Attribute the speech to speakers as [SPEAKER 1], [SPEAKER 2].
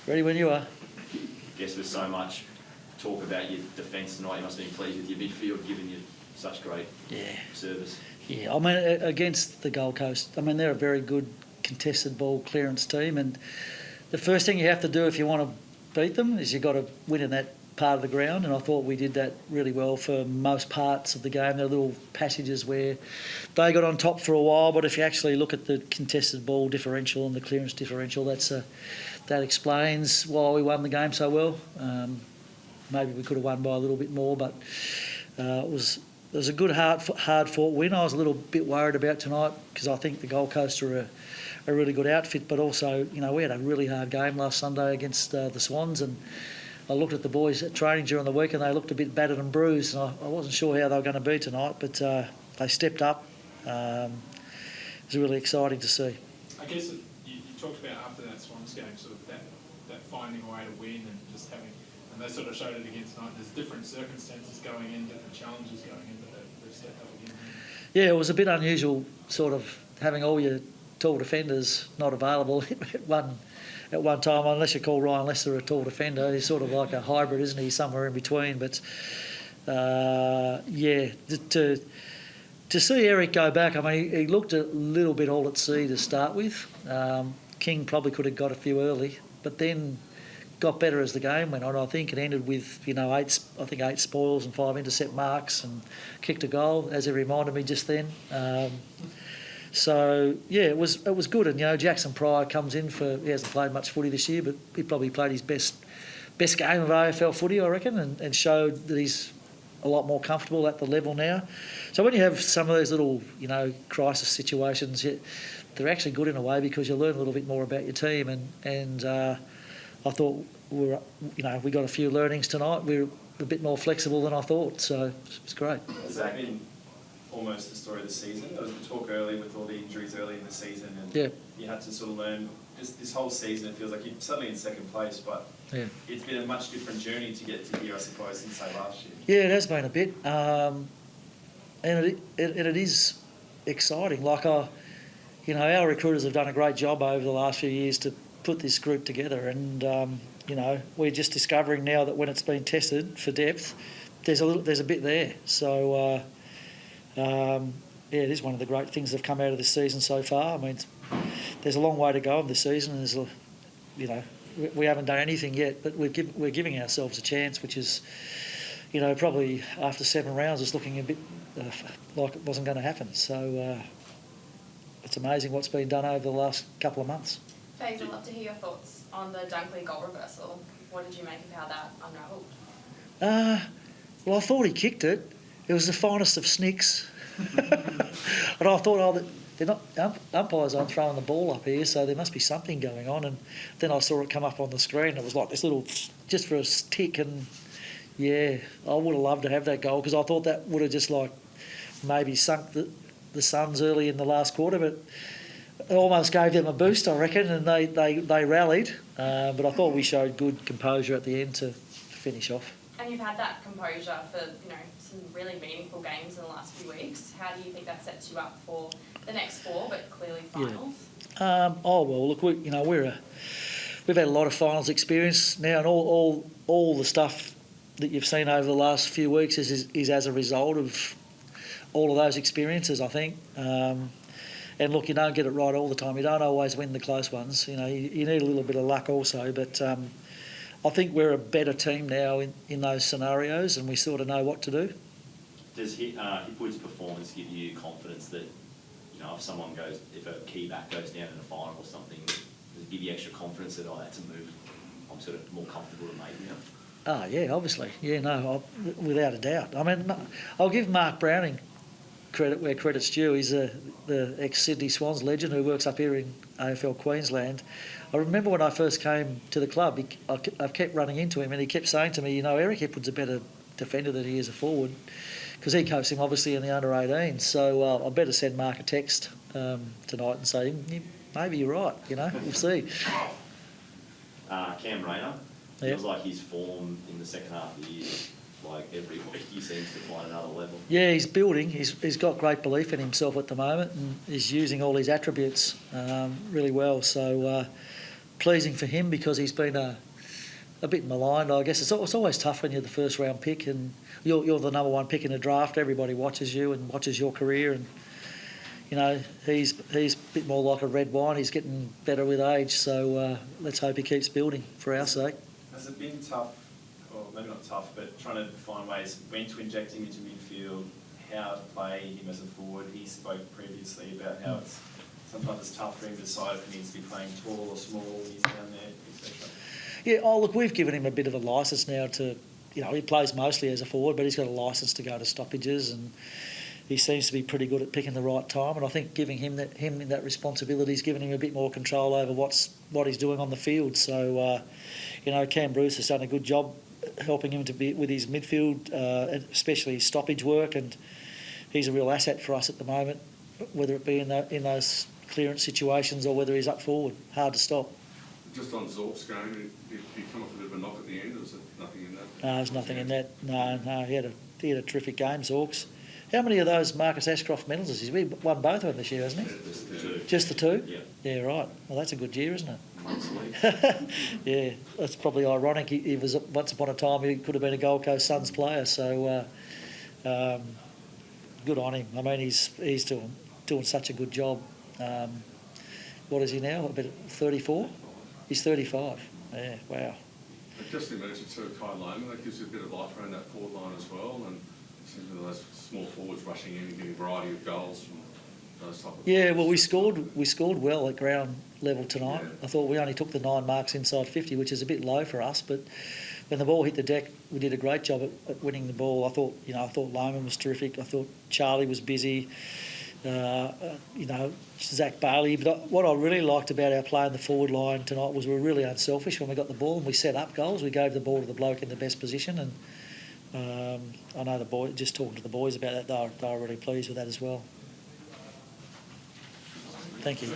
[SPEAKER 1] Ready when you are.
[SPEAKER 2] I guess with so much talk about your defence tonight, you must have been pleased with your midfield, giving you such great service.
[SPEAKER 1] Yeah, I mean, against the Gold Coast, I mean, they're a very good contested ball clearance team, and the first thing you have to do if you want to beat them is you've got to win in that part of the ground, and I thought we did that really well for most parts of the game. There were little passages where they got on top for a while, but if you actually look at the contested ball differential and the clearance differential, that explains why we won the game so well. Maybe we could have won by a little bit more, but it was a good, hard-fought win. I was a little bit worried about tonight because I think the Gold Coast are a really good outfit, but also, you know, we had a really hard game last Sunday against the Swans, and I looked at the boys at training during the week and they looked a bit battered and bruised, and I wasn't sure how they were going to be tonight, but they stepped up. It was really exciting to see.
[SPEAKER 3] I guess you talked about after that Swans game, sort of that finding a way to win and just having, and they sort of showed it again tonight. There's different circumstances going in, different challenges going in, but they've stepped up again. Yeah,
[SPEAKER 1] it was a bit unusual, sort of having all your tall defenders not available at one time, unless you call Ryan Lester a tall defender. He's sort of like a hybrid, isn't he? Somewhere in between. But to see Eric go back, I mean, he looked a little bit all at sea to start with. King probably could have got a few early, but then got better as the game went on. I think it ended with, you know, 8 spoils and 5 intercept marks and kicked a goal, as he reminded me just then. So yeah, it was good, and you know, Jackson Pryor comes in he hasn't played much footy this year, but he probably played his best game of AFL footy, I reckon, and showed that he's a lot more comfortable at the level now. So when you have some of those little, you know, crisis situations, they're actually good in a way because you learn a little bit more about your team, and I thought we got a few learnings tonight. We were a bit more flexible than I thought, so it's great.
[SPEAKER 4] Has that been almost the story of the season? There was talk early with all the injuries early in the season, and you had to sort of learn this whole season. It feels like you're suddenly in second place, but it's been a much different journey to get to here, I suppose, since say last year.
[SPEAKER 1] Yeah, it has been a bit, and it is exciting. Like our recruiters have done a great job over the last few years to put this group together, and we're just discovering now that when it's been tested for depth, there's a bit there. So. It is one of the great things that have come out of this season so far. I mean, there's a long way to go in this season. We haven't done anything yet, but we're giving ourselves a chance, which is, you know, probably after 7 rounds, it's looking a bit like it wasn't going to happen. So it's amazing what's been done over the last couple of months.
[SPEAKER 5] Fags, I'd love to hear your thoughts on the Dunkley goal reversal. What did you make of how that unravelled?
[SPEAKER 1] Well, I thought he kicked it. It was the finest of snicks. And I thought, they're not, umpires aren't throwing the ball up here, so there must be something going on. And then I saw it come up on the screen. It was like this little, just for a tick. And yeah, I would have loved to have that goal because I thought that would have just like maybe sunk the Suns early in the last quarter, but it almost gave them a boost, I reckon, and they rallied. But I thought we showed good composure at the end to finish off.
[SPEAKER 5] And you've had that composure for, you know, some really meaningful games in the last few weeks. How do you think that sets you up for the next 4, but clearly finals?
[SPEAKER 1] Well, look, we've had a lot of finals experience now, and all the stuff that you've seen over the last few weeks is as a result of all of those experiences, I think. And look, you don't get it right all the time. You don't always win the close ones. You know, you need a little bit of luck also, but I think we're a better team now in those scenarios, and we sort of know what to do.
[SPEAKER 2] Does Hipwood's performance give you confidence that, you know, if a key back goes down in a final or something, does it give you extra confidence that, that's a move I'm sort of more comfortable to make now?
[SPEAKER 1] Oh, yeah, obviously. Yeah, no, without a doubt. I mean, I'll give Mark Browning credit where credit's due. He's the ex-Sydney Swans legend who works up here in AFL Queensland. I remember when I first came to the club, I kept running into him and he kept saying to me, you know, Eric Hipwood's a better defender than he is a forward, because he coached him obviously in the under-18. So I better send Mark a text tonight and say, maybe you're right, you know, we'll see.
[SPEAKER 2] Cam Rayner, feels like his form in the second half of the year, like every week he seems to find another level.
[SPEAKER 1] Yeah, he's building. He's got great belief in himself at the moment, and he's using all his attributes really well. So pleasing for him because he's been a bit maligned, I guess. It's always tough when you're the first round pick and you're the number one pick in a draft. Everybody watches you and watches your career, and you know he's a bit more like a red wine. He's getting better with age, so let's hope he keeps building for our sake.
[SPEAKER 4] Has it been tough, or maybe not tough, but trying to find ways when to inject him into midfield, how to play him as a forward? He spoke previously about how sometimes it's tough for him to decide if he needs to be playing tall or small, he's down there, etc.
[SPEAKER 1] Yeah, look, we've given him a bit of a licence now to, he plays mostly as a forward, but he's got a licence to go to stoppages, and he seems to be pretty good at picking the right time. And I think giving him that responsibility is giving him a bit more control over what he's doing on the field. So, Cam Bruce has done a good job helping him to be with his midfield, especially his stoppage work, and he's a real asset for us at the moment, whether it be in those clearance situations or whether he's up forward. Hard to stop.
[SPEAKER 6] Just on Zorc's game, did he come off a bit of a knock at the end, or was there nothing in that?
[SPEAKER 1] No, there's nothing in that. No, he had a terrific game, Zorcs. How many of those Marcus Ashcroft medals has he? We've won both of them this year, hasn't he? Just the two?
[SPEAKER 2] Yeah.
[SPEAKER 1] Yeah, right. Well, that's a good year, isn't it?
[SPEAKER 2] Monthly.
[SPEAKER 1] Yeah, that's probably ironic. He was, once upon a time, he could have been a Gold Coast Suns player, so good on him. I mean, he's doing such a good job. What is he now? About 34? He's 35. Yeah, wow.
[SPEAKER 6] But just imagine too, Kai Loman, that gives you a bit of life around that forward line as well, and seems those small forwards rushing in and getting a variety of goals from those type of players.
[SPEAKER 1] Well, we scored well at ground level tonight.
[SPEAKER 6] Yeah.
[SPEAKER 1] I thought we only took the 9 marks inside 50, which is a bit low for us, but when the ball hit the deck, we did a great job at winning the ball. I thought Loman was terrific. I thought Charlie was busy. Zach Bailey. But what I really liked about our play in the forward line tonight was we were really unselfish when we got the ball and we set up goals. We gave the ball to the bloke in the best position, and I know the boy. Just talking to the boys about that, they were really pleased with that as well. Thank you.